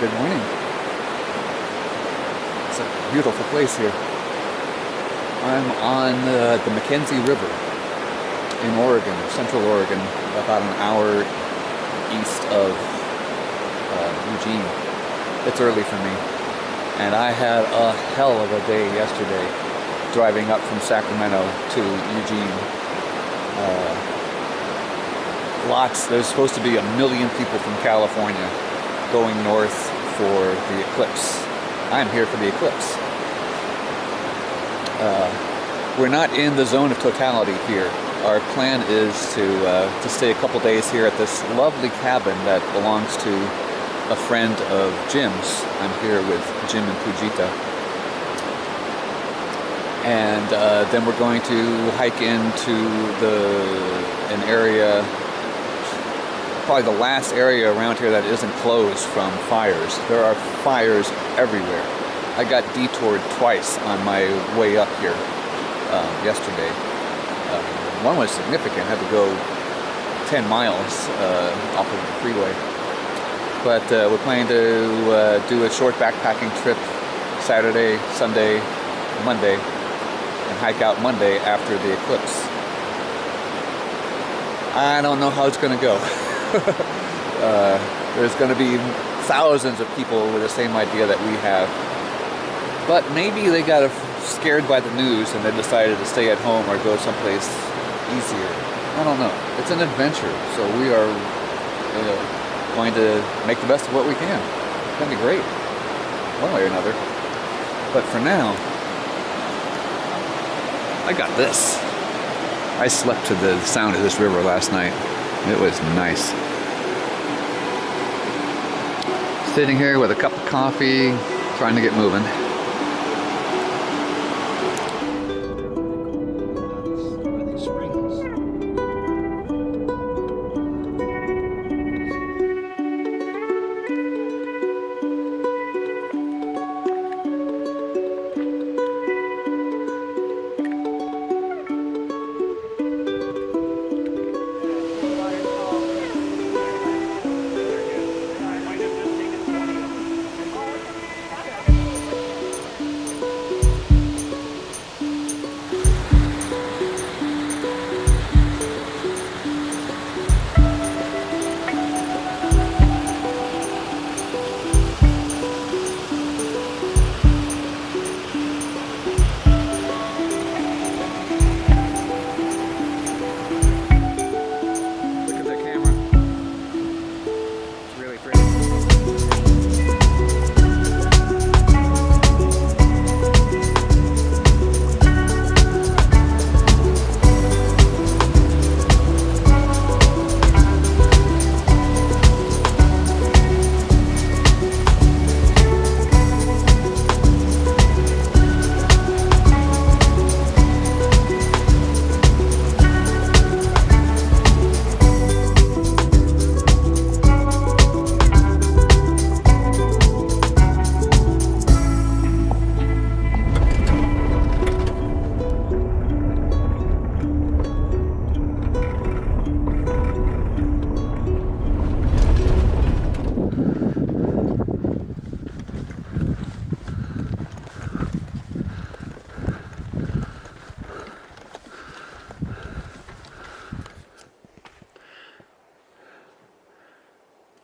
Good morning. It's a beautiful place here. I'm on the Mackenzie River in Oregon, central Oregon, about an hour east of Eugene. It's early for me, and I had a hell of a day yesterday driving up from Sacramento to Eugene. There's supposed to be 1 million people from California going north for the Eclipse. I'm here for the Eclipse. We're not in the zone of totality here. Our plan is to stay a couple days here at this lovely cabin that belongs to a friend of Jim's. I'm here with Jim and Pujita. And then we're going to hike into an area, probably the last area around here that isn't closed from fires. There are fires everywhere. I got detoured twice on my way up here yesterday. One was significant. I had to go 10 miles off of the freeway. But we're planning to do a short backpacking trip Saturday, Sunday, Monday, and hike out Monday after the eclipse. I don't know how it's going to go. There's going to be thousands of people with the same idea that we have. But maybe they got scared by the news and they decided to stay at home or go someplace easier. I don't know. It's an adventure, so we are going to make the best of what we can. It's going to be great, one way or another. But for now, I got this. I slept to the sound of this river last night. It was nice. Sitting here with a cup of coffee, trying to get moving.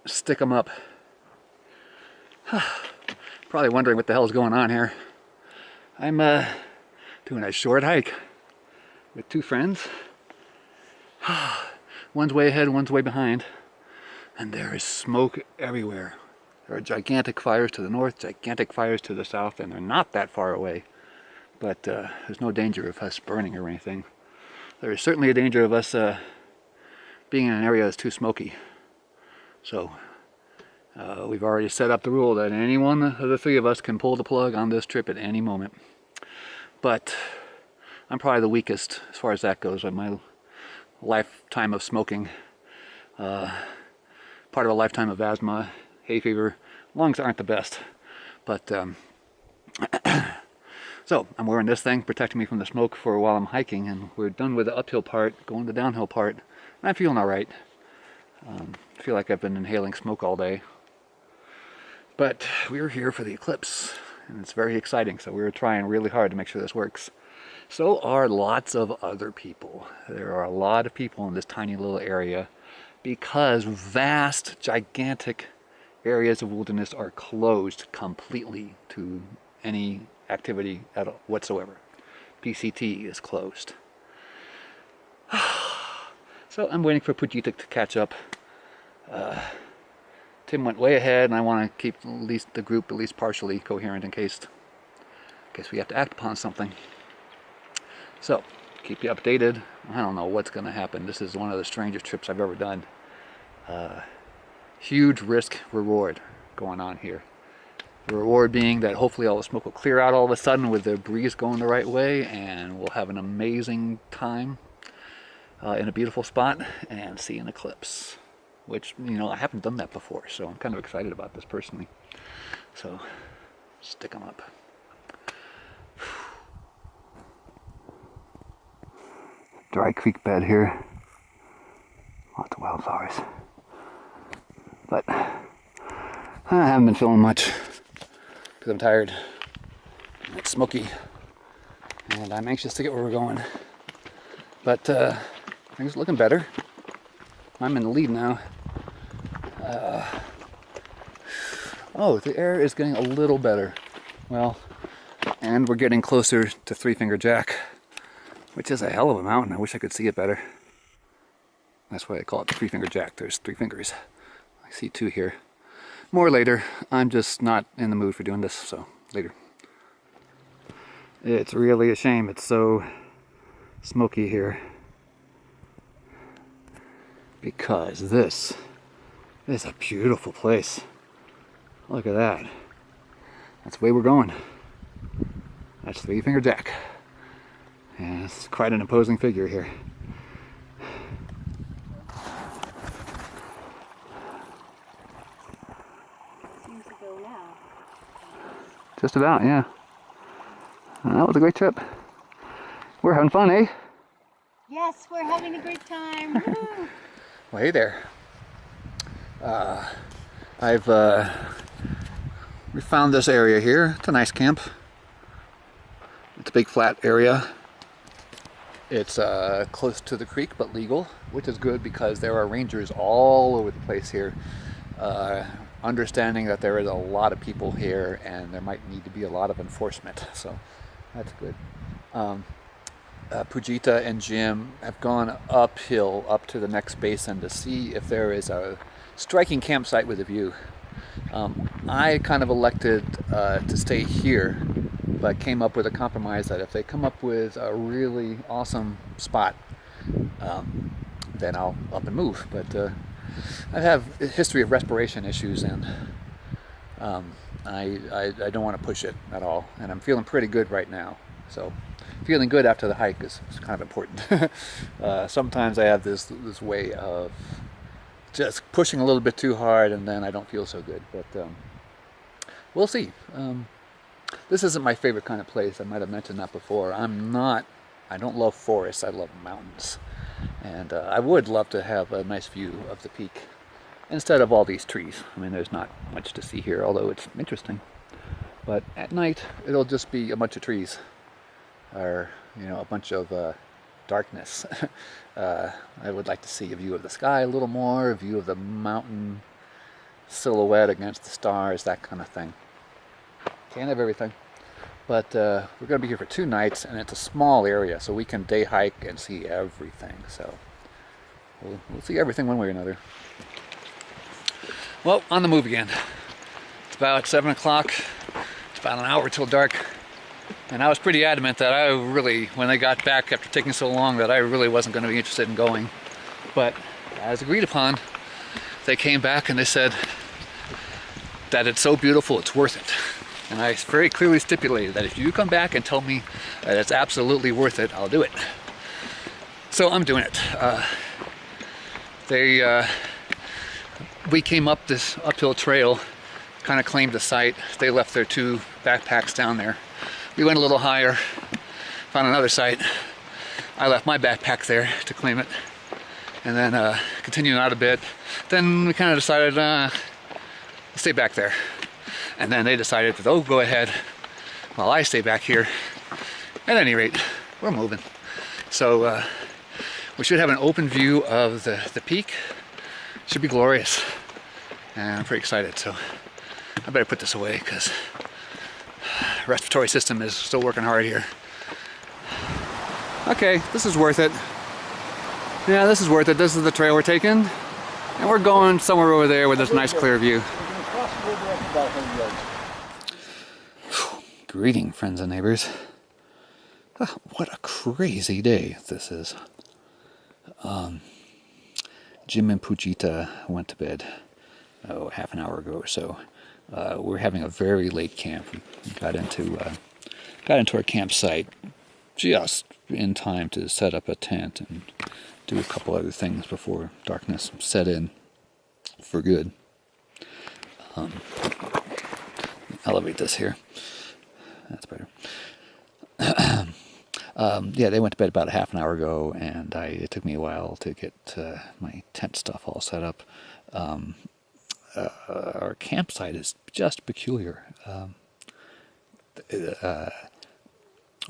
Stick 'em up. Probably wondering what the hell is going on here. I'm doing a short hike with two friends. One's way ahead, one's way behind, and there is smoke everywhere. There are gigantic fires to the north, gigantic fires to the south, and they're not that far away. But there's no danger of us burning or anything. There is certainly a danger of us being in an area that's too smoky. So we've already set up the rule that any one of the three of us can pull the plug on this trip at any moment. But I'm probably the weakest as far as that goes. In my lifetime of smoking, part of a lifetime of asthma, hay fever, lungs aren't the best. But so I'm wearing this thing, protecting me from the smoke for while I'm hiking, and we're done with the uphill part, going to the downhill part, and I'm feeling all right. I feel like I've been inhaling smoke all day. But we were here for the eclipse, and it's very exciting, so we were trying really hard to make sure this works. So are lots of other people. There are a lot of people in this tiny little area because vast, gigantic areas of wilderness are closed completely to any activity at all, whatsoever. PCT is closed. So I'm waiting for Fujita to catch up. Tim went way ahead, and I want to keep at least the group at least partially coherent in case we have to act upon something. So, keep you updated. I don't know what's going to happen. This is one of the strangest trips I've ever done. Huge risk reward going on here. The reward being that hopefully all the smoke will clear out all of a sudden with the breeze going the right way, and we'll have an amazing time in a beautiful spot and see an eclipse. Which, you know, I haven't done that before, so I'm kind of excited about this personally. So, stick them up. Dry creek bed here. Lots of wildflowers. But I haven't been feeling much because I'm tired. It's smoky, and I'm anxious to get where we're going. But things are looking better. I'm in the lead now. Oh, the air is getting a little better. Well, and we're getting closer to Three Finger Jack, which is a hell of a mountain. I wish I could see it better. That's why I call it the Three Finger Jack. There's 3 fingers. I see 2 here. More later. I'm just not in the mood for doing this, so later. It's really a shame. It's so smoky here. Because this is a beautiful place. Look at that. That's the way we're going. That's Three Finger Jack. And it's quite an imposing figure here. Seems to go now. Just about, yeah. That was a great trip. We're having fun, eh? Yes, we're having a great time. Woo! Well, hey there. We found this area here. It's a nice camp. It's a big flat area. It's close to the creek, but legal, which is good because there are rangers all over the place here. Understanding that there is a lot of people here and there might need to be a lot of enforcement, so that's good. Fujita and Jim have gone uphill up to the next basin to see if there is a striking campsite with a view. I kind of elected to stay here, but came up with a compromise that if they come up with a really awesome spot, then I'll up and move. But I have a history of respiration issues, and I don't want to push it at all, and I'm feeling pretty good right now. So feeling good after the hike is kind of important. Sometimes I have this way of just pushing a little bit too hard, and then I don't feel so good. But we'll see. This isn't my favorite kind of place. I might have mentioned that before. I don't love forests. I love mountains. And I would love to have a nice view of the peak instead of all these trees. I mean, there's not much to see here, although it's interesting. But at night, it'll just be a bunch of trees, or, you know, a bunch of darkness. I would like to see a view of the sky a little more, a view of the mountain silhouette against the stars, that kind of thing. Can't have everything. But we're going to be here for 2 nights, and it's a small area, so we can day hike and see everything. So we'll see everything one way or another. Well, on the move again. It's about 7 o'clock. It's about an hour till dark. And I was pretty adamant that I really, when they got back after taking so long, that I really wasn't going to be interested in going. But as agreed upon, they came back and they said that it's so beautiful, it's worth it. And I very clearly stipulated that if you come back and tell me that it's absolutely worth it, I'll do it. So I'm doing it. We came up this uphill trail, kind of claimed the site. They left their 2 backpacks down there. We went a little higher, found another site. I left my backpack there to claim it, and then continuing out a bit. Then we kind of decided, stay back there. And then they decided that, oh, go ahead while I stay back here. At any rate, we're moving. So we should have an open view of the peak. Should be glorious. And I'm pretty excited, so I better put this away because respiratory system is still working hard here. Okay, this is worth it. Yeah, this is worth it. This is the trail we're taking. And we're going somewhere over there with this nice clear view. Greeting, friends and neighbors. Oh, what a crazy day this is. Jim and Pujita went to bed half an hour ago or so. We're having a very late camp. We got into our campsite just in time to set up a tent and do a couple other things before darkness set in for good. Elevate this here. That's better. Yeah, they went to bed about a half an hour ago, and it took me a while to get my tent stuff all set up. Our campsite is just peculiar.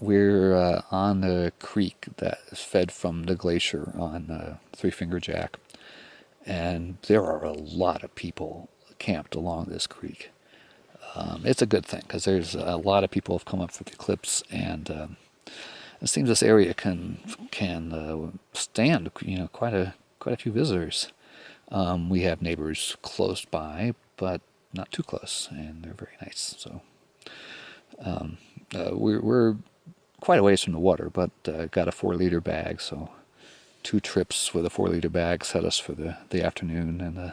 We're on the creek that is fed from the glacier on Three Finger Jack, and there are a lot of people camped along this creek. It's a good thing because there's a lot of people have come up for the Eclipse, and it seems this area can stand quite a few visitors. We have neighbors close by, but not too close, and they're very nice. So we're quite a ways from the water, but got a 4-liter bag, so 2 trips with a 4-liter bag set us for the afternoon and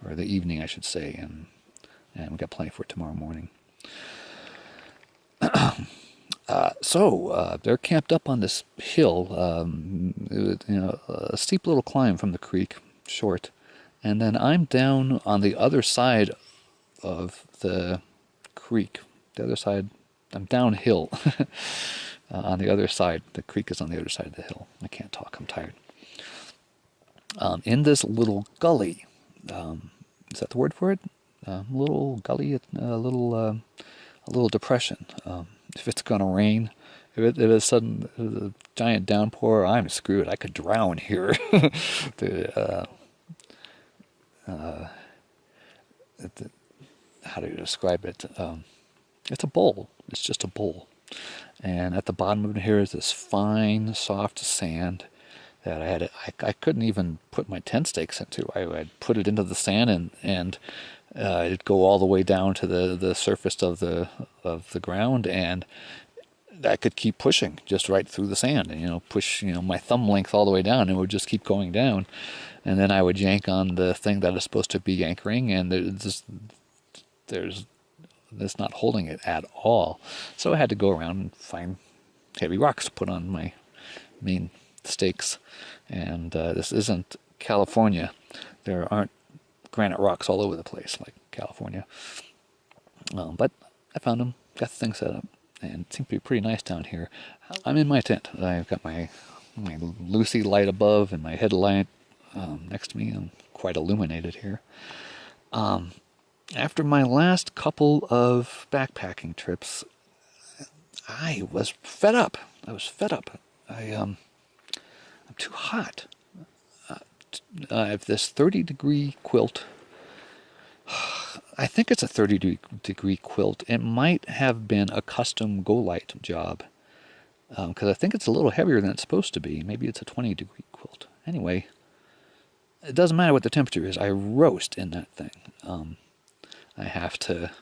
or the evening, I should say, and we got plenty for tomorrow morning. So they're camped up on this hill, a steep little climb from the creek, short, and then I'm down on the other side of the creek. The other side, I'm downhill. On the other side, the creek is on the other side of the hill. I can't talk, I'm tired. In this little gully, is that the word for it? Little gully, a little depression. If it's gonna rain, if it is sudden a giant downpour, I'm screwed. I could drown here. How do you describe it? It's a bowl. It's just a bowl. And at the bottom of it here is this fine, soft sand that I couldn't even put my tent stakes into. I'd put it into the sand and it'd go all the way down to the surface of the ground, and I could keep pushing just right through the sand, and push my thumb length all the way down, and it would just keep going down, and then I would yank on the thing that is supposed to be anchoring, and it's not holding it at all. So I had to go around and find heavy rocks to put on my main stakes. And this isn't California. There aren't granite rocks all over the place like California. But I found them, got the thing set up, and it seemed to be pretty nice down here. I'm in my tent. I've got my Lucy light above and my headlight next to me. I'm quite illuminated here. After my last couple of backpacking trips, I was fed up. I'm too hot. I have this 30-degree quilt. I think it's a 30-degree quilt. It might have been a custom Go-Light job, because I think it's a little heavier than it's supposed to be. Maybe it's a 20-degree quilt. Anyway, it doesn't matter what the temperature is. I roast in that thing. I have to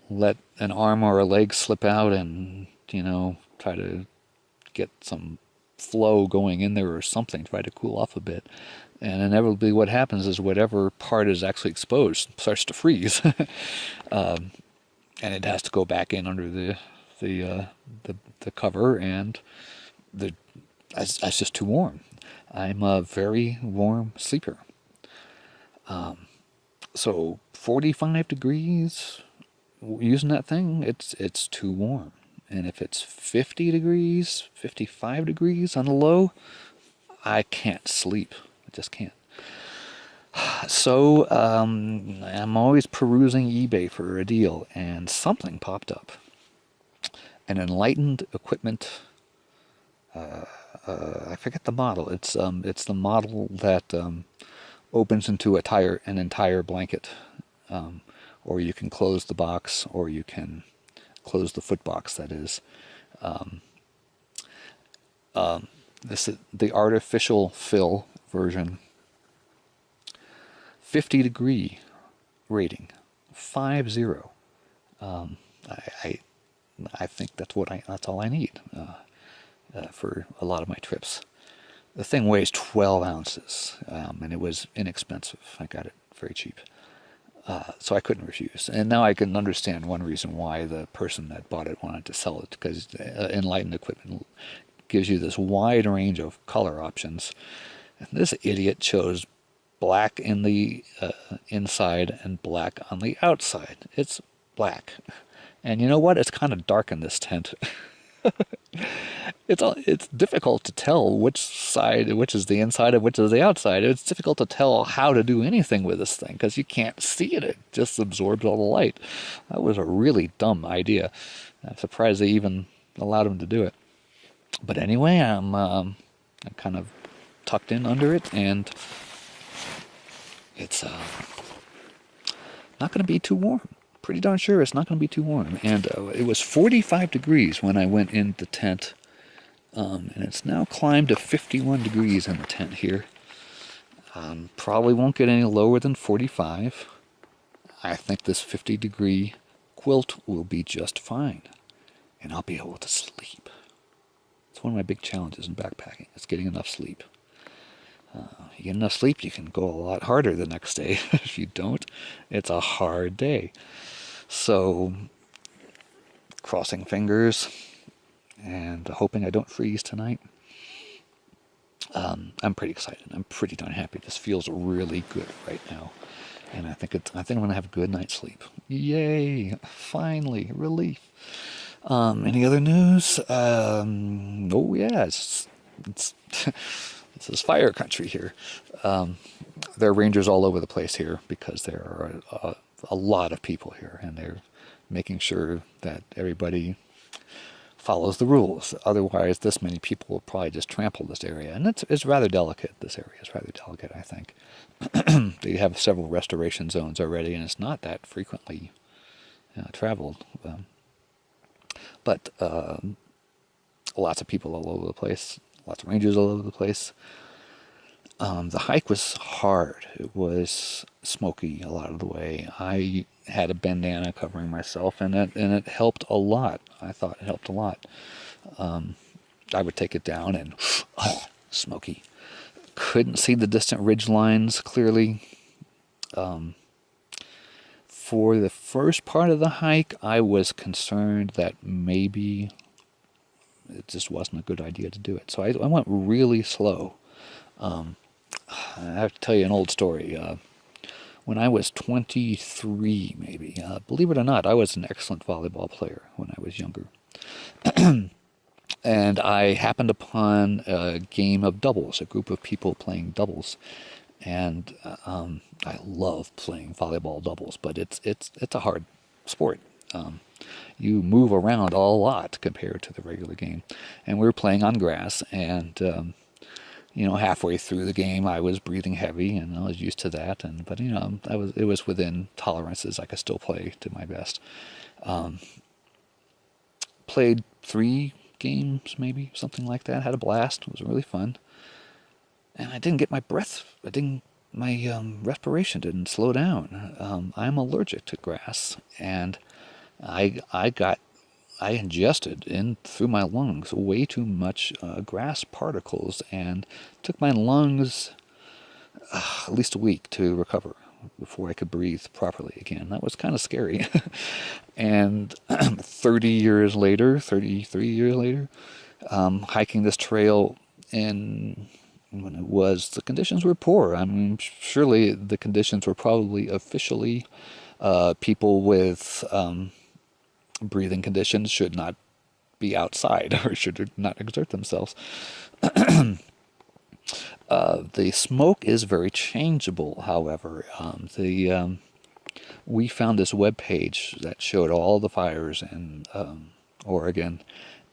let an arm or a leg slip out and, try to get some flow going in there or something, try to cool off a bit. And inevitably what happens is whatever part is actually exposed starts to freeze. And it has to go back in under the cover, and it's just too warm. I'm a very warm sleeper. So 45 degrees using that thing, it's too warm. And if it's 50 degrees, 55 degrees on the low, I can't sleep. I just can't. So I'm always perusing eBay for a deal, and something popped up. An enlightened equipment. I forget the model. It's the model that opens into an entire blanket, or you can close the box, or you can close the foot box. That is, this is the artificial fill version. 50-degree rating, 50. I I think that's all I need for a lot of my trips. The thing weighs 12 ounces, and it was inexpensive. I got it very cheap. So I couldn't refuse. And now I can understand one reason why the person that bought it wanted to sell it, because Enlightened Equipment gives you this wide range of color options. And this idiot chose black in the inside and black on the outside. It's black. And you know what? It's kind of dark in this tent. It's difficult to tell which is the inside and which is the outside. It's difficult to tell how to do anything with this thing because you can't see it. It just absorbs all the light. That was a really dumb idea. I'm surprised they even allowed him to do it. But anyway, I'm kind of tucked in under it, and it's not going to be too warm. Pretty darn sure it's not going to be too warm. And it was 45 degrees when I went in the tent. And it's now climbed to 51 degrees in the tent here. Probably won't get any lower than 45. I think this 50-degree quilt will be just fine. And I'll be able to sleep. It's one of my big challenges in backpacking. It's getting enough sleep. You get enough sleep, you can go a lot harder the next day. If you don't, it's a hard day. So, crossing fingers and hoping I don't freeze tonight. I'm pretty excited. I'm pretty darn happy. This feels really good right now, and I think I'm gonna have a good night's sleep. Yay! Finally, relief. Any other news? Oh yeah, it's this is fire country here. There are rangers all over the place here because there are a lot of people here, and they're making sure that everybody follows the rules. Otherwise, this many people will probably just trample this area. And it's rather delicate. This area is rather delicate, I think. They have several restoration zones already, and it's not that frequently traveled. But lots of people all over the place. Lots of rangers all over the place. The hike was hard. It was smoky a lot of the way. I had a bandana covering myself, and it helped a lot. I thought it helped a lot. I would take it down and smoky. Couldn't see the distant ridge lines clearly. For the first part of the hike, I was concerned that maybe it just wasn't a good idea to do it. So I went really slow. I have to tell you an old story. When I was 23, maybe, believe it or not, I was an excellent volleyball player when I was younger. And I happened upon a game of doubles, a group of people playing doubles. And I love playing volleyball doubles, but it's a hard sport. You move around a lot compared to the regular game. And we were playing on grass, and halfway through the game, I was breathing heavy, and I was used to that. But it was within tolerances. I could still play to my best. Played 3 games, maybe something like that. Had a blast. It was really fun. And I didn't get my breath. My respiration didn't slow down. I'm allergic to grass, and I ingested in through my lungs way too much grass particles, and took my lungs at least a week to recover before I could breathe properly again. That was kind of scary. And 33 years later, hiking this trail, and when the conditions were poor. I mean, surely the conditions were probably officially people with breathing conditions should not be outside or should not exert themselves. The smoke is very changeable, however. We found this web page that showed all the fires in Oregon,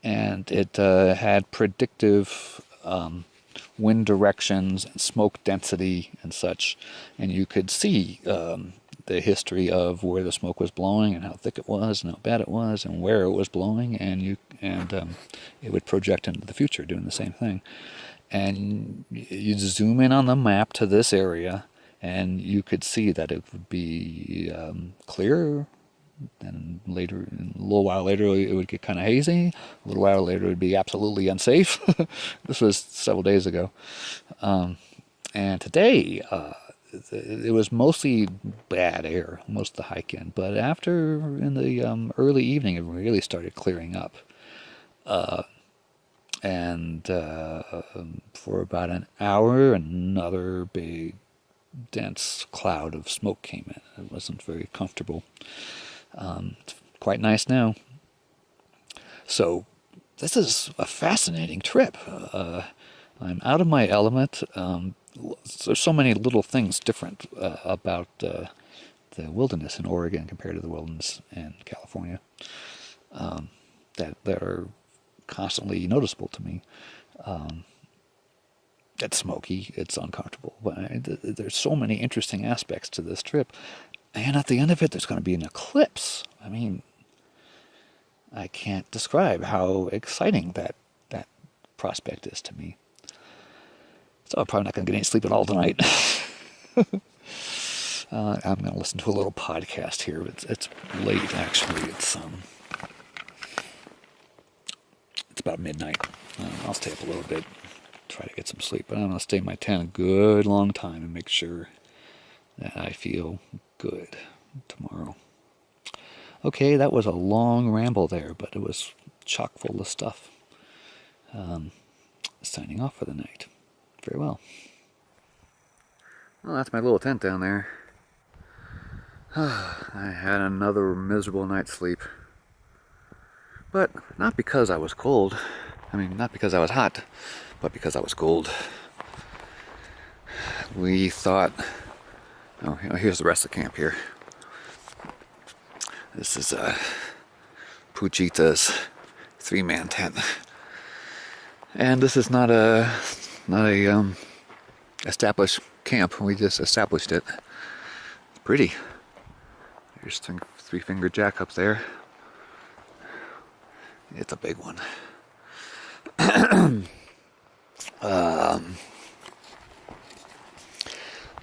and it had predictive wind directions and smoke density and such, and you could see the history of where the smoke was blowing and how thick it was and how bad it was and where it was blowing, and it would project into the future doing the same thing. And you zoom in on the map to this area, and you could see that it would be clear, and later, a little while later, it would get kind of hazy. A little while later, it would be absolutely unsafe. This was several days ago. And today, it was mostly bad air, most of the hike in. But after, in the early evening, it really started clearing up. And for about an hour, another big, dense cloud of smoke came in. It wasn't very comfortable. It's quite nice now. So this is a fascinating trip. I'm out of my element. There's so many little things different about the wilderness in Oregon compared to the wilderness in California that are constantly noticeable to me. It's smoky, it's uncomfortable, but there's so many interesting aspects to this trip. And at the end of it, there's going to be an eclipse. I mean, I can't describe how exciting that prospect is to me. So I'm probably not going to get any sleep at all tonight. I'm going to listen to a little podcast here. It's late, actually. It's about midnight. I'll stay up a little bit, try to get some sleep. But I'm going to stay in my tent a good long time and make sure that I feel good tomorrow. Okay, that was a long ramble there, but it was chock full of stuff. Signing off for the night. Very well. Well, that's my little tent down there. I had another miserable night's sleep. But not because I was cold. I mean, not because I was hot, but because I was cold. We thought... Oh, here's the rest of the camp here. This is Pujita's 3-man tent, and this is not a established camp. We just established it. It's pretty. There's 3-finger jack up there. It's a big one.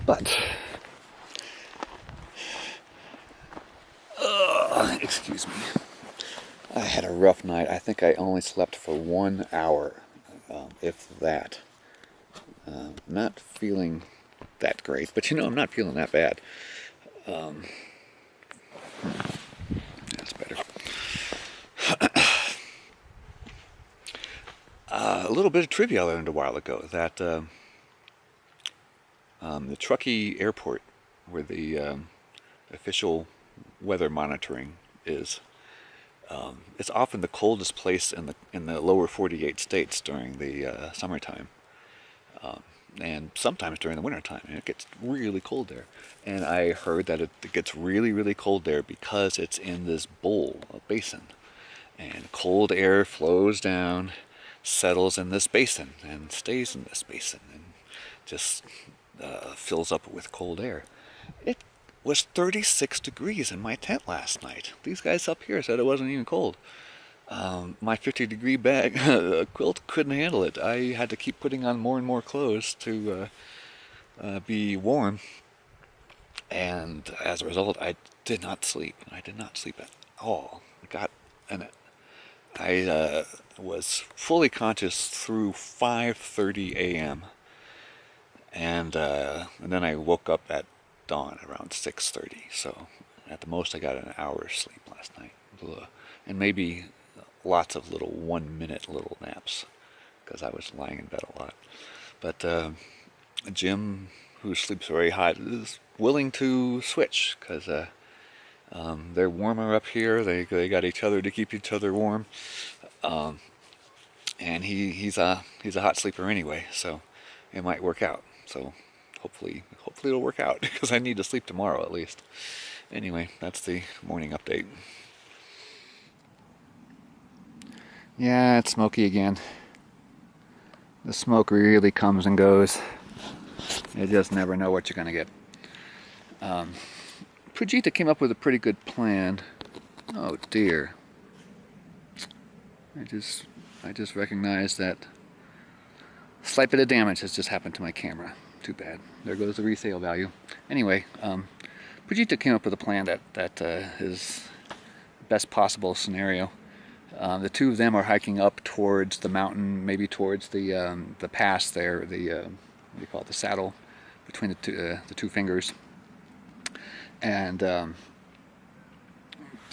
But excuse me. I had a rough night. I think I only slept for 1 hour, if that. Not feeling that great, but I'm not feeling that bad. That's better. A little bit of trivia I learned a while ago that the Truckee Airport, where the official weather monitoring is, it's often the coldest place in the lower 48 states during the summertime, and sometimes during the wintertime, and it gets really cold there. And I heard that it gets really, really cold there because it's in this bowl, a basin, and cold air flows down, settles in this basin, and stays in this basin, and just fills up with cold air. It was 36 degrees in my tent last night. These guys up here said it wasn't even cold. My 50-degree bag quilt couldn't handle it. I had to keep putting on more and more clothes to be warm. And as a result, I did not sleep. I did not sleep at all. I was fully conscious through 5:30 a.m. And then I woke up at dawn around 6:30. So at the most I got an hour's sleep last night. And maybe lots of little 1-minute little naps because I was lying in bed a lot. But Jim, who sleeps very hot, is willing to switch because they're warmer up here. They got each other to keep each other warm. And he's a hot sleeper anyway, so it might work out. So hopefully it'll work out because I need to sleep tomorrow at least. Anyway, that's the morning update. Yeah, it's smoky again. The smoke really comes and goes. You just never know what you're gonna get. Fujita came up with a pretty good plan. Oh dear. I just recognized that slight bit of damage has just happened to my camera. Too bad. There goes the resale value. Anyway, Fujita came up with a plan that is the best possible scenario. The two of them are hiking up towards the mountain, maybe towards the pass there, what do you call it, the saddle between the two fingers, and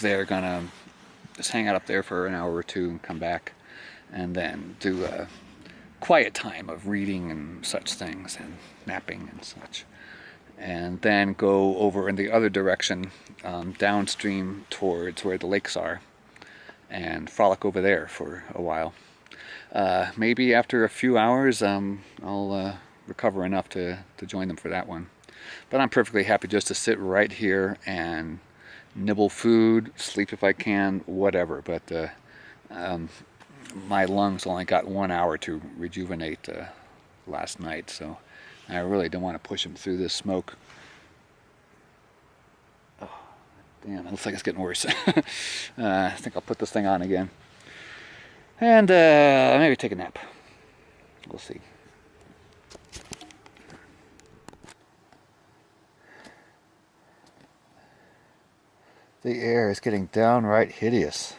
they're gonna just hang out up there for an hour or two and come back, and then do a quiet time of reading and such things and napping and such, and then go over in the other direction, downstream towards where the lakes are, and frolic over there for a while. Maybe after a few hours I'll recover enough to join them for that one. But I'm perfectly happy just to sit right here and nibble food, sleep if I can, whatever. But my lungs only got 1 hour to rejuvenate last night, so I really don't want to push them through this smoke. Oh, damn, it looks like it's getting worse. I think I'll put this thing on again. And maybe take a nap. We'll see. The air is getting downright hideous.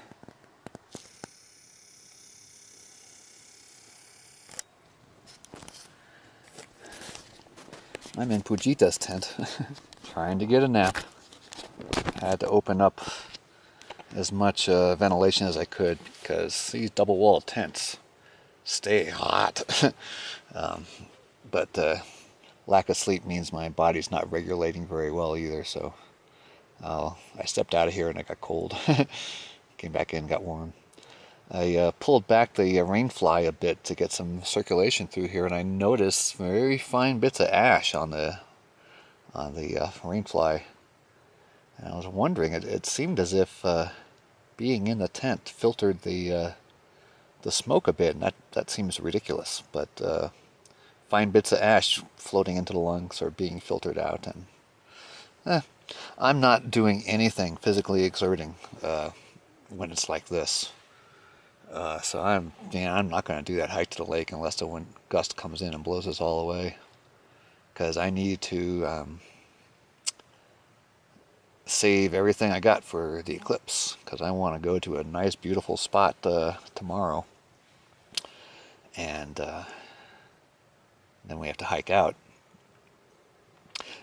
I'm in Fujita's tent, trying to get a nap. I had to open up as much ventilation as I could because these double-walled tents stay hot. But lack of sleep means my body's not regulating very well either, so I stepped out of here and it got cold. Came back in, got warm. I pulled back the rainfly a bit to get some circulation through here, and I noticed very fine bits of ash on the rainfly. And I was wondering, it seemed as if being in the tent filtered the smoke a bit, and that seems ridiculous. But fine bits of ash floating into the lungs are being filtered out, and I'm not doing anything physically exerting when it's like this. So I'm not going to do that hike to the lake unless the wind gust comes in and blows us all away. Because I need to save everything I got for the eclipse. Because I want to go to a nice, beautiful spot tomorrow. And then we have to hike out.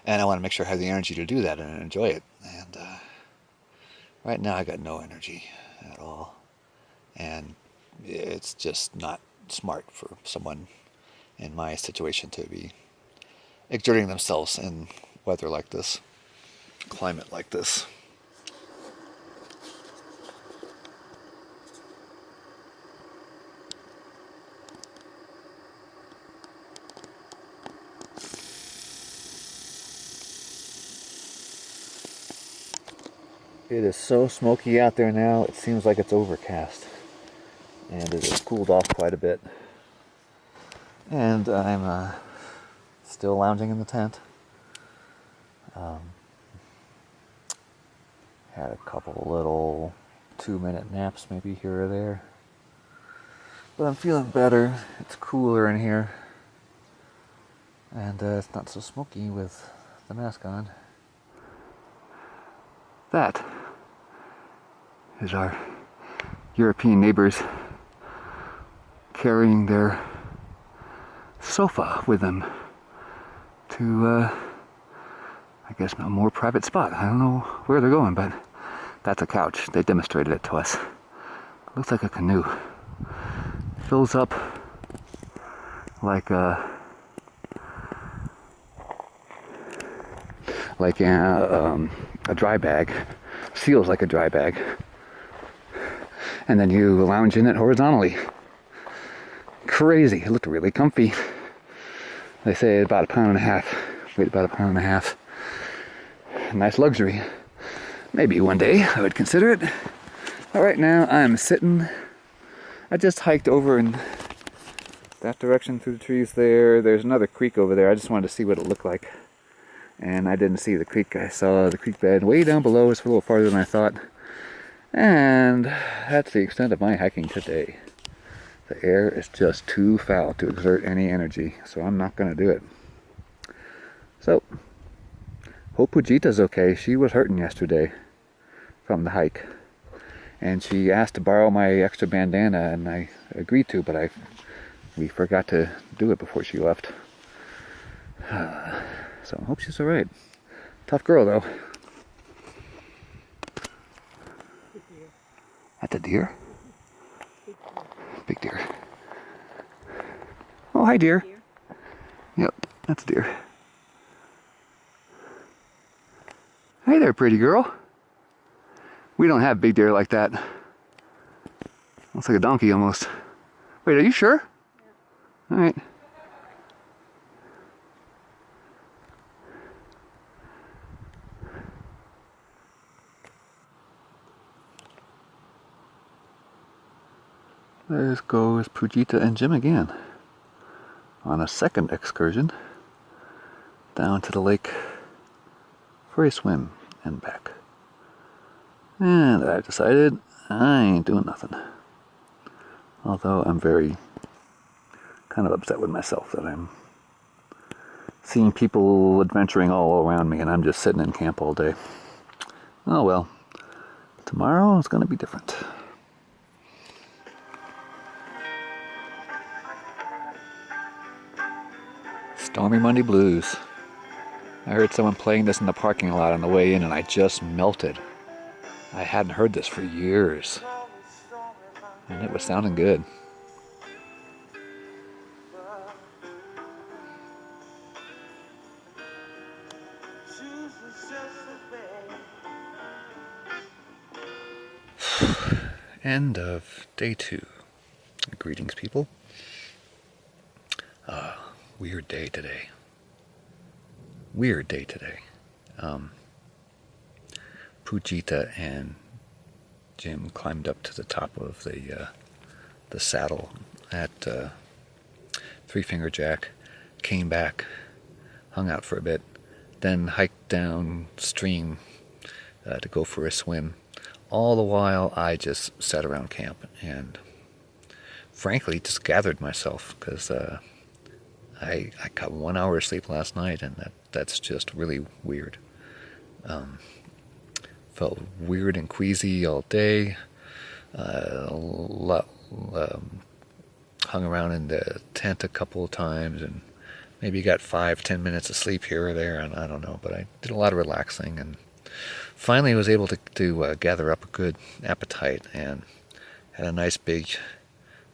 And I want to make sure I have the energy to do that and enjoy it. And right now I got no energy at all. And it's just not smart for someone in my situation to be exerting themselves in weather like this, climate like this. It is so smoky out there now, it seems like it's overcast. And it has cooled off quite a bit. And I'm still lounging in the tent. Had a couple little 2-minute naps maybe here or there. But I'm feeling better. It's cooler in here. And it's not so smoky with the mask on. That is our European neighbors carrying their sofa with them to, I guess, a more private spot. I don't know where they're going, but that's a couch. They demonstrated it to us. Looks like a canoe. Fills up like a dry bag. Seals like a dry bag. And then you lounge in it horizontally. Crazy. It looked really comfy. They say about 1.5 pounds. Weighed about 1.5 pounds. Nice luxury. Maybe one day I would consider it. But right now I'm sitting. I just hiked over in that direction through the trees there. There's another creek over there. I just wanted to see what it looked like. And I didn't see the creek. I saw the creek bed way down below. It's a little farther than I thought. And that's the extent of my hiking today. The air is just too foul to exert any energy, so I'm not going to do it. So, hope Pujita's okay. She was hurting yesterday from the hike. And she asked to borrow my extra bandana, and I agreed to, but we forgot to do it before she left. So I hope she's alright. Tough girl, though. That's a deer? Big deer. Oh, hi, deer. Yep, that's a deer. Hey there, pretty girl. We don't have big deer like that. Looks like a donkey almost. Wait, are you sure? Yeah. All right. There goes Pujita and Jim again on a second excursion down to the lake for a swim and back. And I've decided I ain't doing nothing. Although I'm very kind of upset with myself that I'm seeing people adventuring all around me and I'm just sitting in camp all day. Oh well, tomorrow is going to be different. Stormy Monday Blues. I heard someone playing this in the parking lot on the way in and I just melted. I hadn't heard this for years. And it was sounding good. End of day 2. Greetings, people. Weird day today. Weird day today. Pujita and Jim climbed up to the top of the saddle at Three Finger Jack, came back, hung out for a bit, then hiked downstream to go for a swim. All the while I just sat around camp and frankly just gathered myself because I got 1 hour of sleep last night and that's just really weird. Felt weird and queasy all day. Hung around in the tent a couple of times and maybe got 5-10 minutes of sleep here or there, and I don't know, but I did a lot of relaxing and finally was able to gather up a good appetite and had a nice big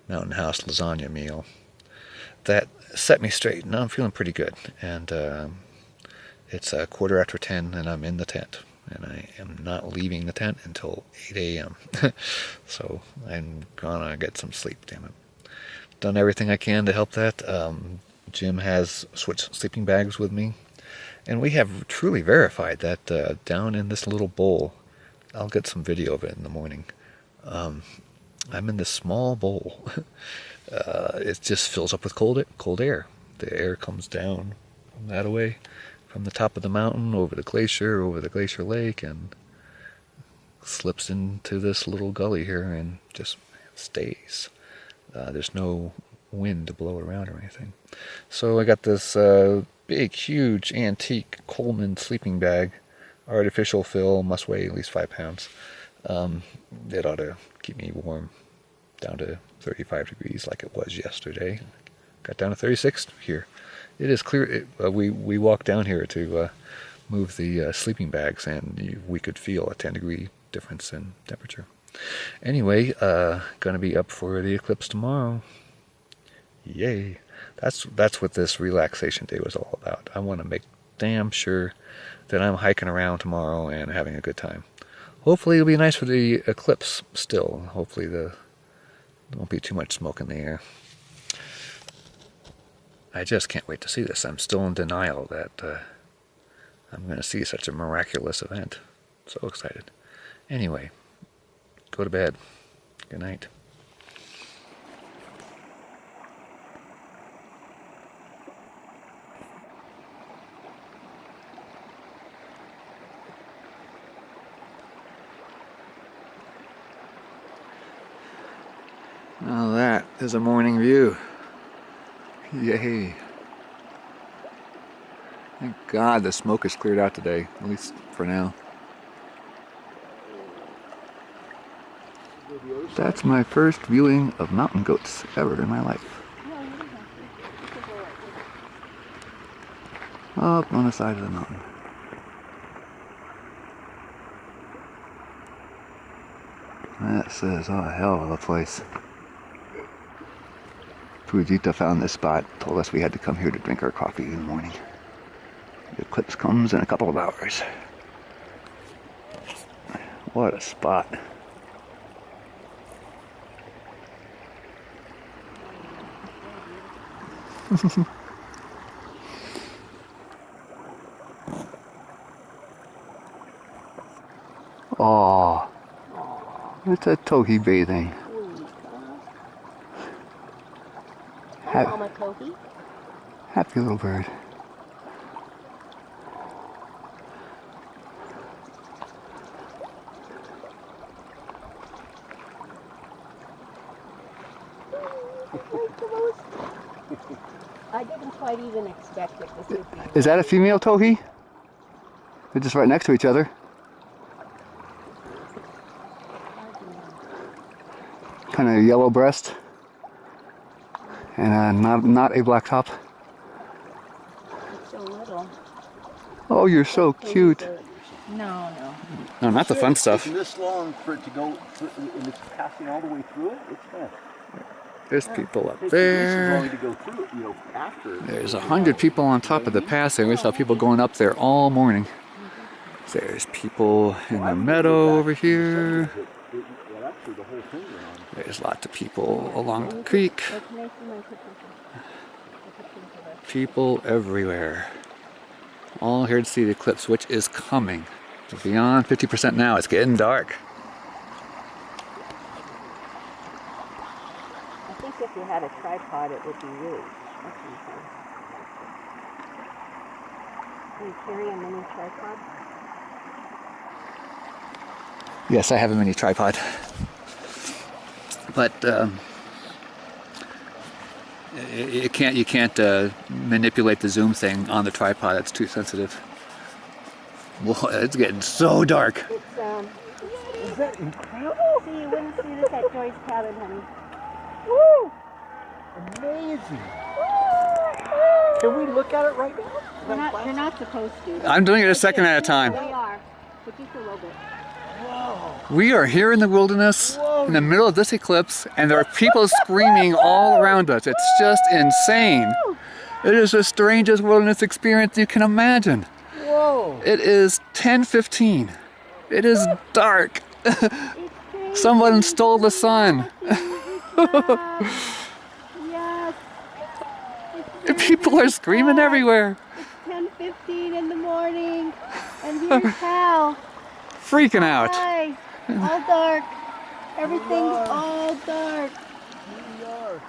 Mountain House lasagna meal that set me straight. Now I'm feeling pretty good, and it's 10:15 and I'm in the tent. And I am not leaving the tent until 8 a.m. So I'm gonna get some sleep, damn it. Done everything I can to help that. Jim has switched sleeping bags with me. And we have truly verified that down in this little bowl, I'll get some video of it in the morning. I'm in this small bowl. It just fills up with cold air. The air comes down from that away. From the top of the mountain, over the glacier lake, and slips into this little gully here and just stays. There's no wind to blow it around or anything. So I got this big, huge, antique Coleman sleeping bag, artificial fill, must weigh at least 5 pounds. It ought to keep me warm down to 35 degrees like it was yesterday. Got down to 36 here. It is clear. We walked down here to move the sleeping bags, and we could feel a 10-degree difference in temperature. Anyway, gonna be up for the eclipse tomorrow. Yay! That's what this relaxation day was all about. I want to make damn sure that I'm hiking around tomorrow and having a good time. Hopefully it'll be nice for the eclipse still. Hopefully there won't be too much smoke in the air. I just can't wait to see this. I'm still in denial that I'm going to see such a miraculous event. So excited. Anyway, go to bed. Good night. Now that is a morning view. Yay. Thank God the smoke is cleared out today, at least for now. That's my first viewing of mountain goats ever in my life. Up on the side of the mountain. This is a hell of a place. Fujita found this spot, told us we had to come here to drink our coffee in the morning. The eclipse comes in a couple of hours. What a spot. Oh, it's a tohi bathing. Mama Toby. Happy little bird. I didn't quite even expect it. This would be Is that a female tohi? They're just right next to each other. Kind of yellow breast. And not a black top. It's so little. Oh, you're so cute. No. No, not the fun stuff. It's this long for it to go, and it's passing all the way through it. It's fast. There's people up It's this there. long to go through it, after. There's 100 people on top of the pass, and we saw people going up there all morning. There's people in the meadow over here. Actually, the whole thing went on. There's lots of people along the creek. People everywhere. All here to see the eclipse, which is coming. We're beyond 50% now. It's getting dark. I think if you had a tripod, it would be really fun. Can you carry a mini tripod? Yes, I have a mini tripod. But you can't manipulate the zoom thing on the tripod. It's too sensitive. Whoa, it's getting so dark. It's Is that incredible? See, you wouldn't see this at Joy's cabin, honey. Woo! Amazing. Can we look at it right now? You're not supposed to. I'm doing it a second at a time. We are, but just a little bit. Whoa. We are here in the wilderness, in the middle of this eclipse, and there are people screaming all around us. It's just insane. It is the strangest wilderness experience you can imagine. Whoa. It is 10:15. It is dark. Someone stole the sun. Yes. People are screaming everywhere. It's 10:15 in the morning, and here's Hal. Freaking out. Hi. All dark. Everything's all dark. Here we are.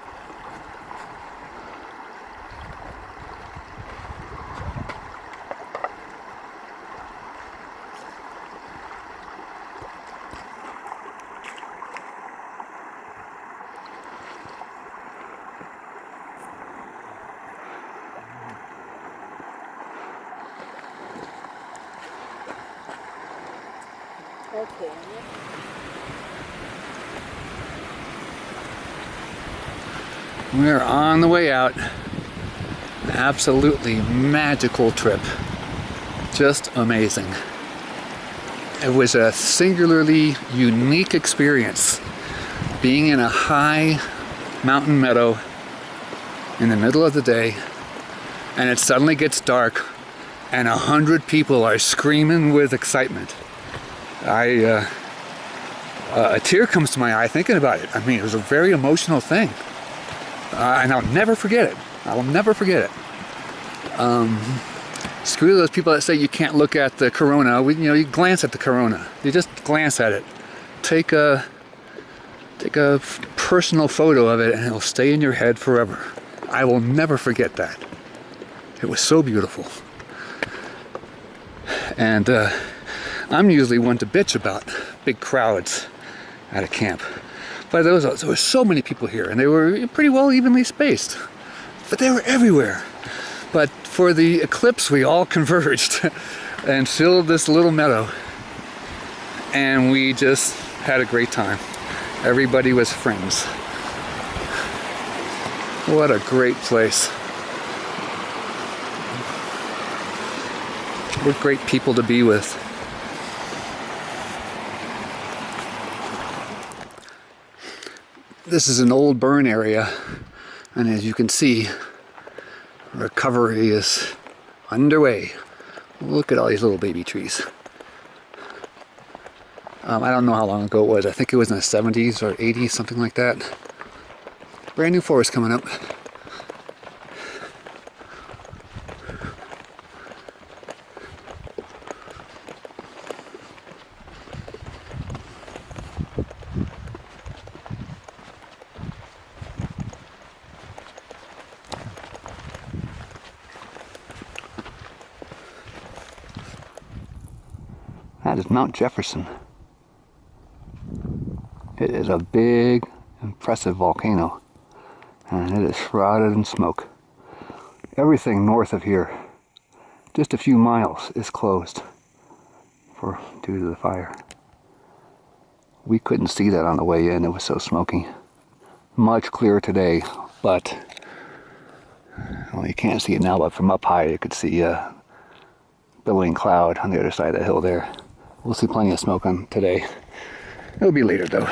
Okay. We're on the way out. An absolutely magical trip. Just amazing. It was a singularly unique experience. Being in a high mountain meadow in the middle of the day, and it suddenly gets dark, and 100 people are screaming with excitement. A tear comes to my eye thinking about it. I mean, it was a very emotional thing. And I'll never forget it. I will never forget it. Screw those people that say you can't look at the corona. You glance at the corona. You just glance at it. Take a personal photo of it and it'll stay in your head forever. I will never forget that. It was so beautiful. And I'm usually one to bitch about big crowds at a camp. But there were so many people here, and they were pretty well evenly spaced. But they were everywhere. But for the eclipse, we all converged and filled this little meadow. And we just had a great time. Everybody was friends. What a great place. What great people to be with. This is an old burn area, and as you can see, recovery is underway. Look at all these little baby trees. I don't know how long ago it was. I think it was in the 70s or 80s, something like that. Brand new forest coming up. That is Mount Jefferson. It is a big, impressive volcano, and it is shrouded in smoke. Everything north of here, just a few miles, is closed due to the fire. We couldn't see that on the way in, it was so smoky. Much clearer today, but well, you can't see it now, but from up high you could see a billowing cloud on the other side of the hill there. We'll see plenty of smoke on today. It'll be later though.